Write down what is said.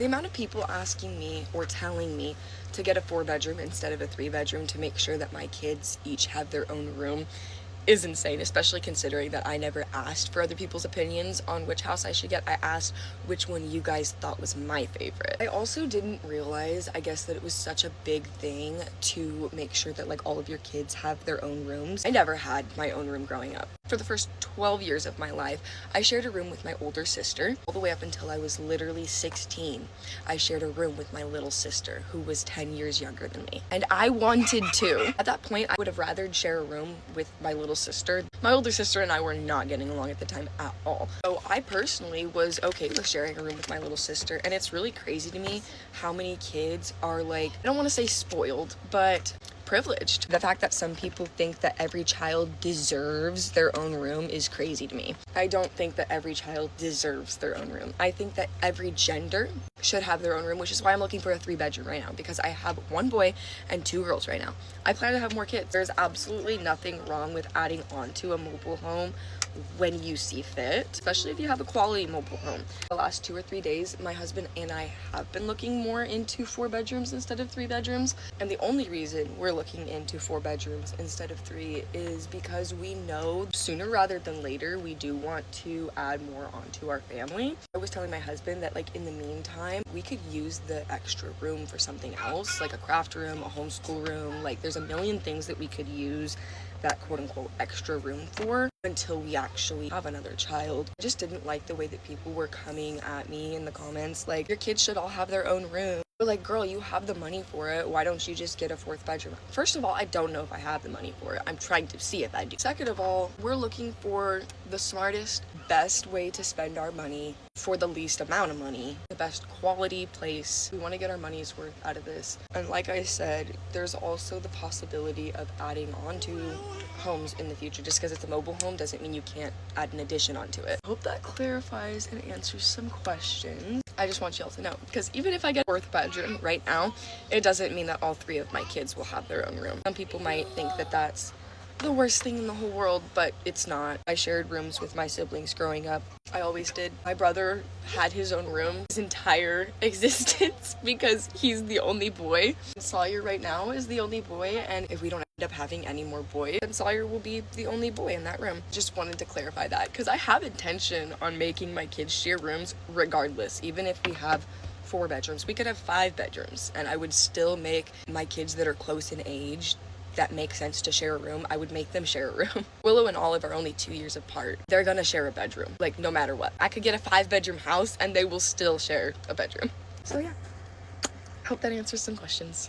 The amount of people asking me or telling me to get a 4-bedroom instead of a 3-bedroom to make sure that my kids each have their own room is insane, especially considering that I never asked for other people's opinions on which house I should get. I asked which one you guys thought was my favorite. I also didn't realize, I guess, that it was such a big thing to make sure that like all of your kids have their own rooms. I never had my own room growing up. For the first 12 years of my life, I shared a room with my older sister. All the way up until I was literally 16, I shared a room with my little sister, who was 10 years younger than me. And I wanted to. At that point, I would have rathered share a room with my little sister. My older sister and I were not getting along at the time at all. So I personally was okay with sharing a room with my little sister. And it's really crazy to me how many kids are like, I don't want to say spoiled, but privileged. The fact that some people think that every child deserves their own room is crazy to me. I don't think that every child deserves their own room. I think that every gender should have their own room, which is why I'm looking for a 3-bedroom right now, because I have 1 boy and 2 girls right now. I plan to have more kids. There's absolutely nothing wrong with adding on to a mobile home when you see fit, especially if you have a quality mobile home. The last 2 or 3 days, my husband and I have been looking more into 4 bedrooms instead of 3 bedrooms. And the only reason we're looking into 4 bedrooms instead of 3 is because we know sooner rather than later, we do want to add more onto our family. I was telling my husband that like in the meantime, we could use the extra room for something else, like a craft room, a homeschool room. Like there's a million things that we could use that quote unquote extra room for until we actually have another child. I just didn't like the way that people were coming at me in the comments like, your kids should all have their own room. Like, girl, you have the money for it. Why don't you just get a 4th bedroom? First of all, I don't know if I have the money for it. I'm trying to see if I do. Second of all, we're looking for the smartest, best way to spend our money for the least amount of money, the best quality place. We want to get our money's worth out of this. And like I said, there's also the possibility of adding onto homes in the future. Just because it's a mobile home doesn't mean you can't add an addition onto it. I hope that clarifies and answers some questions. I just want y'all to know, because even if I get a 4th bedroom right now, it doesn't mean that all 3 of my kids will have their own room. Some people might think that that's the worst thing in the whole world, but it's not. I shared rooms with my siblings growing up. I always did. My brother had his own room his entire existence because he's the only boy. Sawyer right now is the only boy, and if we don't end up having any more boys, then Sawyer will be the only boy in that room. Just wanted to clarify that because I have intention on making my kids share rooms regardless. Even if we have 4 bedrooms, we could have 5 bedrooms, and I would still make my kids that are close in age that make sense to share a room, I would make them share a room. Willow and Olive are only 2 years apart. They're gonna share a bedroom, like no matter what. I could get a 5-bedroom house and they will still share a bedroom. So yeah, hope that answers some questions.